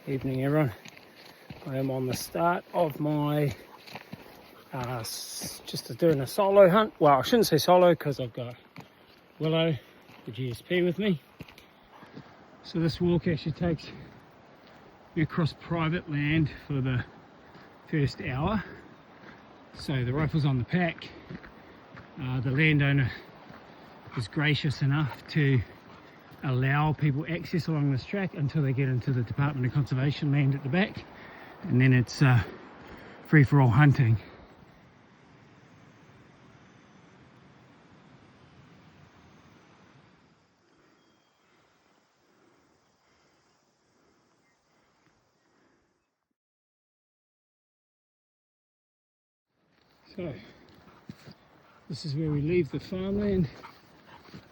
Evening everyone. I am on the start of my just doing a solo hunt. Well, I shouldn't say solo because I've got Willow, the GSP, with me. So this walk actually takes me across private land for the first hour. So the rifle's on the pack. The landowner is gracious enough to allow people access along this track until they get into the Department of Conservation land at the back, and then it's free-for-all hunting. So this is where we leave the farmland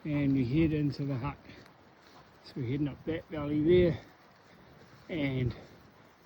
and we head into the hut. So we're heading up that valley there, and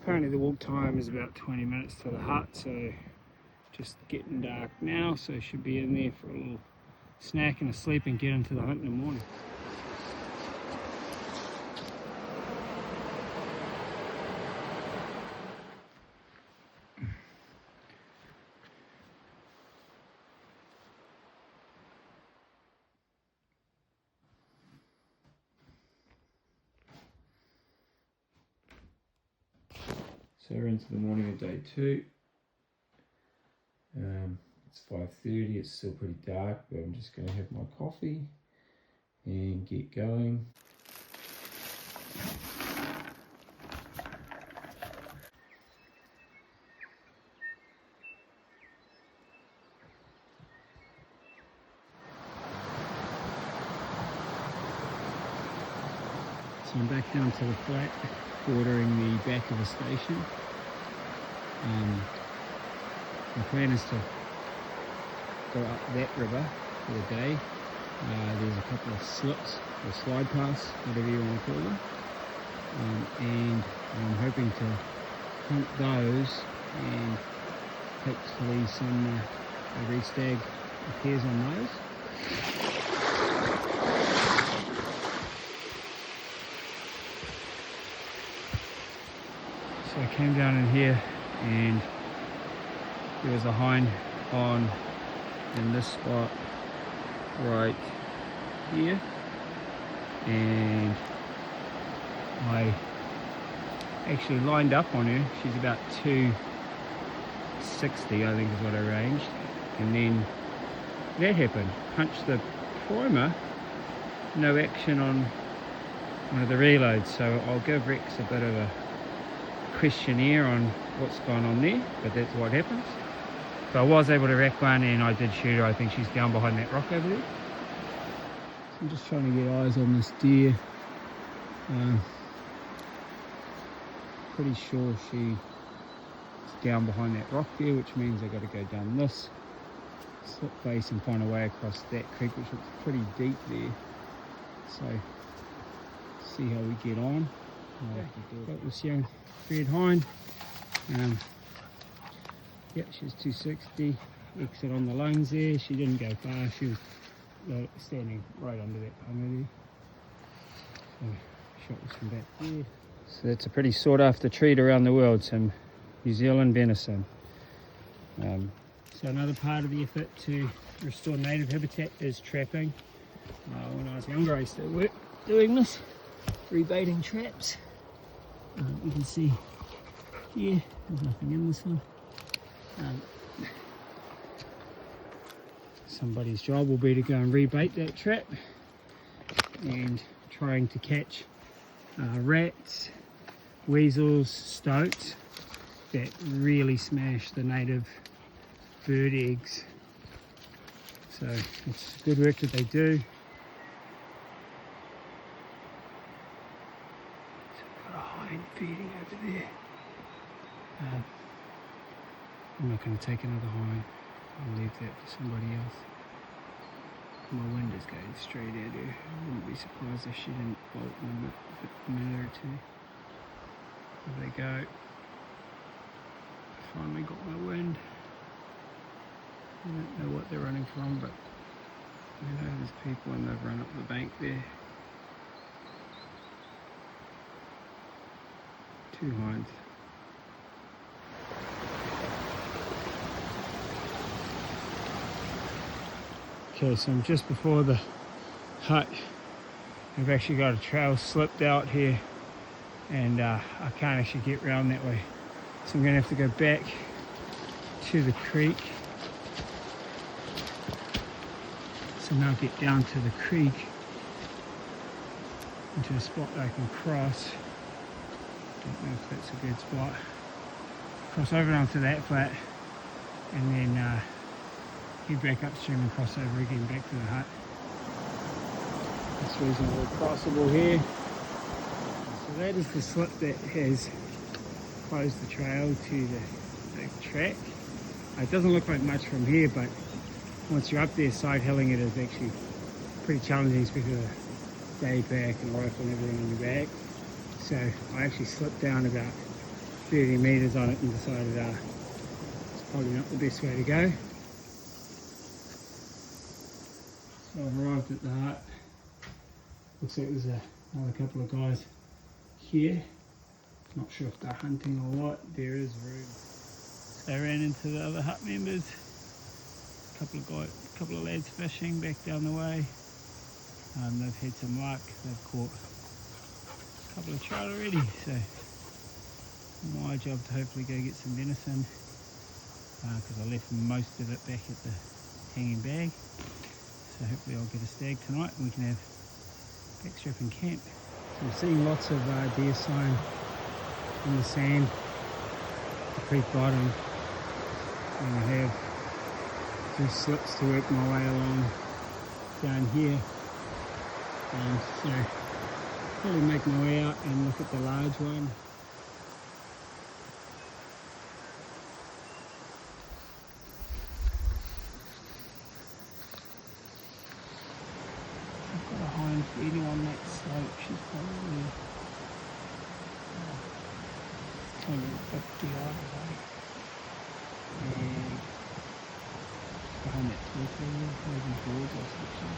apparently the walk time is about 20 minutes to the hut, so just getting dark now, so should be in there for a little snack and a sleep and get into the hunt in the morning. So we're into the morning of day 2. It's 5:30, it's still pretty dark, but I'm just going to have my coffee and get going. So I'm back down to the flat, bordering the back of the station. My plan is to go up that river for the day. There's a couple of slips or slide paths, whatever you want to call them, and I'm hoping to hunt those and hopefully some red stag appears on those. So I came down in here and there was a hind on in this spot right here, and I actually lined up on her. She's about 260, I think is what I ranged, and then that happened. Punched the primer, no action on one of the reloads, so I'll give Rex a bit of a questionnaire on what's going on there, but that's what happens. So I was able to rack one and I did shoot her. I think she's down behind that rock over there. So I'm just trying to get eyes on this deer. Pretty sure she's down behind that rock there, which means I got to go down this slip face and find a way across that creek, which looks pretty deep there. So see how we get on. Got this young red hind. Yep, she's 260. Exit on the lungs there. She didn't go far. She was standing right under that punga there. So shot this from back there. So that's a pretty sought after treat around the world, some New Zealand venison. So another part of the effort to restore native habitat is trapping. When I was younger I used to work doing this, rebaiting traps. You can see here, there's nothing in this one. Somebody's job will be to go and rebait that trap, and trying to catch rats, weasels, stoats that really smash the native bird eggs. So it's good work that they do. So we've got a hind feeding over there. I'm not going to take another hind. I'll leave that for somebody else. My wind is going straight at her. I wouldn't be surprised if she didn't bolt in a minute or two. There they go. Finally got my wind. I don't know what they're running from, but I know there's people and they've run up the bank there. 2 hinds. Okay, so I'm just before the hut. I've actually got a trail slipped out here, and I can't actually get around that way. So I'm going to have to go back to the creek. So now get down to the creek into a spot that I can cross. Don't know if that's a good spot. Cross over onto that flat, and then head back upstream and cross over again back to the hut. It's reasonably crossable here. So that is the slip that has closed the trail to the track. It doesn't look like much from here, but once you're up there side hilling it is actually pretty challenging, especially with a day pack and a rifle and everything on your back. So I actually slipped down about 30 meters on it and decided it's probably not the best way to go. So I've arrived at the hut. Looks like there's another couple of guys here. Not sure if they're hunting or what. There is room. So I ran into the other hut members. A couple of lads fishing back down the way. They've had some luck. They've caught a couple of trout already. So my job to hopefully go get some venison, because I left most of it back at the hanging bag. So hopefully I'll get a stag tonight and we can have backstrapping camp. So we're seeing lots of deer sign in the sand, the creek bottom, and I have just slips to work my way along down here. So probably make my way out and look at the large one. I've got a hind feeding on that slope. She's probably 150 yards away. And behind that tree there, moving towards us actually.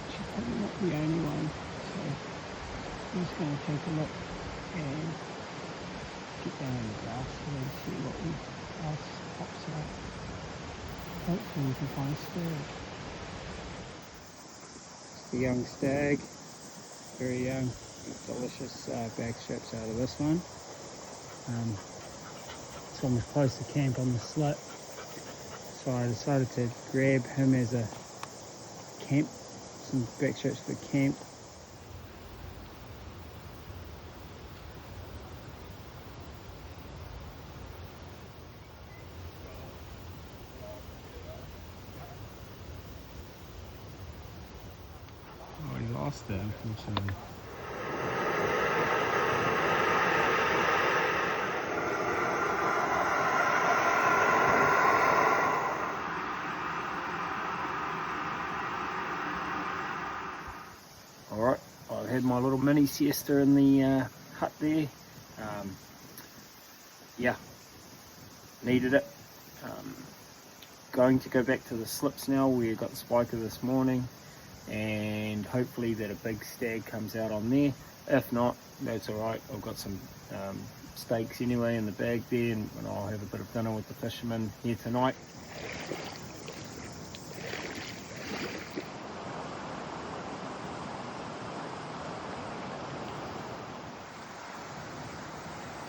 She's probably not the only one, so I'm just going to take a look and get down in the grass and see what else pops out. Hopefully we can find a stag. It's the young stag, very young, delicious bag straps out of this one. It's almost close to camp on the slip, so I decided to grab him as a camp, some back straps for camp. Oh, he lost it, unfortunately. Alright, I've had my little mini siesta in the hut there. Yeah, needed it. Going to go back to the slips now. We got the spiker this morning, and hopefully that a big stag comes out on there. If not, that's alright. I've got some steaks anyway in the bag there, and I'll have a bit of dinner with the fishermen here tonight.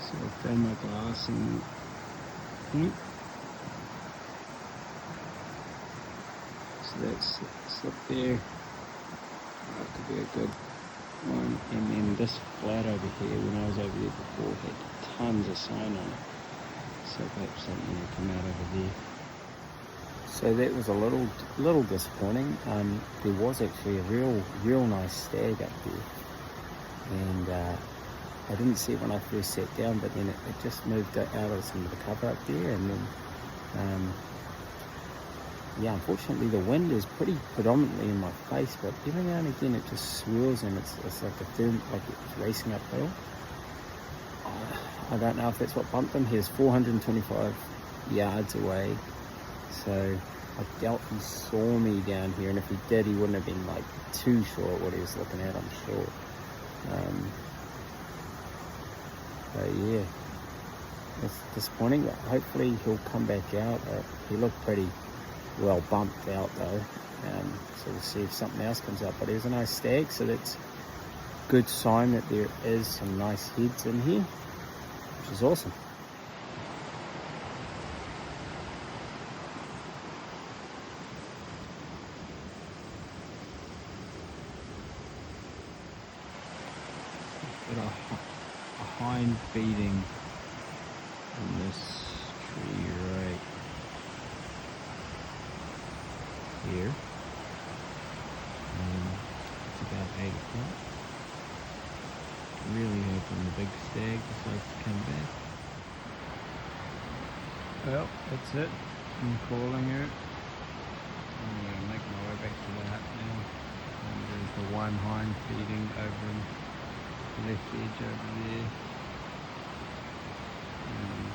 So I've found my glass and point. So that's slip there. That could be a good one. And then this flat over here, when I was over there before, had tons of sign on it. So perhaps something will come out over there. So that was a little disappointing. There was actually a real nice stag up there, and I didn't see it when I first sat down, but then it just moved out of some of the cover up there, and then yeah, unfortunately the wind is pretty predominantly in my face, but every now and again it just swirls, and it's like like it's racing uphill. I don't know if that's what bumped him. He was 425 yards away, so I doubt he saw me down here, and if he did, he wouldn't have been like too sure what he was looking at, I'm sure. yeah, it's disappointing, but hopefully he'll come back out. He looked pretty well bumped out though, so we'll see if something else comes up. But there's a nice stag, so that's a good sign that there is some nice heads in here, which is awesome. Got a hind feeding in this tree right here. It's about 8 o'clock. Really hoping the big stag decides to come back. Well, that's it. I'm calling her. I'm going to make my way back to that now. And there's the one hind feeding over in the left edge over there. And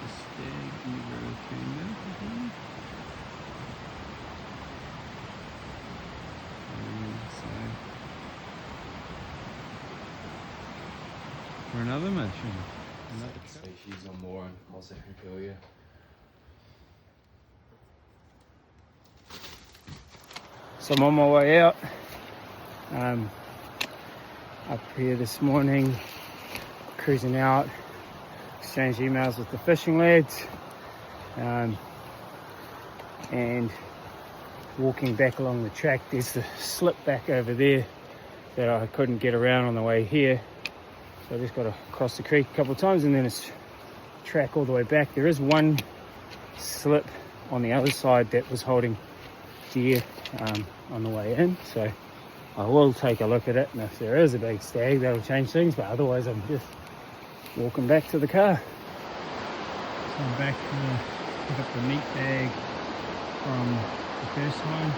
the stag never turned out again. So for another mission. Another species on more, and I'll sit here and tell you. So I'm on my way out. Up here this morning, cruising out, exchanged emails with the fishing lads, and walking back along the track. There's the slip back over there that I couldn't get around on the way here, so I just got to cross the creek a couple of times and then it's track all the way back. There is one slip on the other side that was holding deer on the way in, so I will take a look at it, and if there is a big stag, that'll change things, but otherwise I'm just walking back to the car. So I'm back to pick up the meat bag from the first time.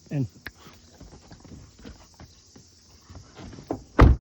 In.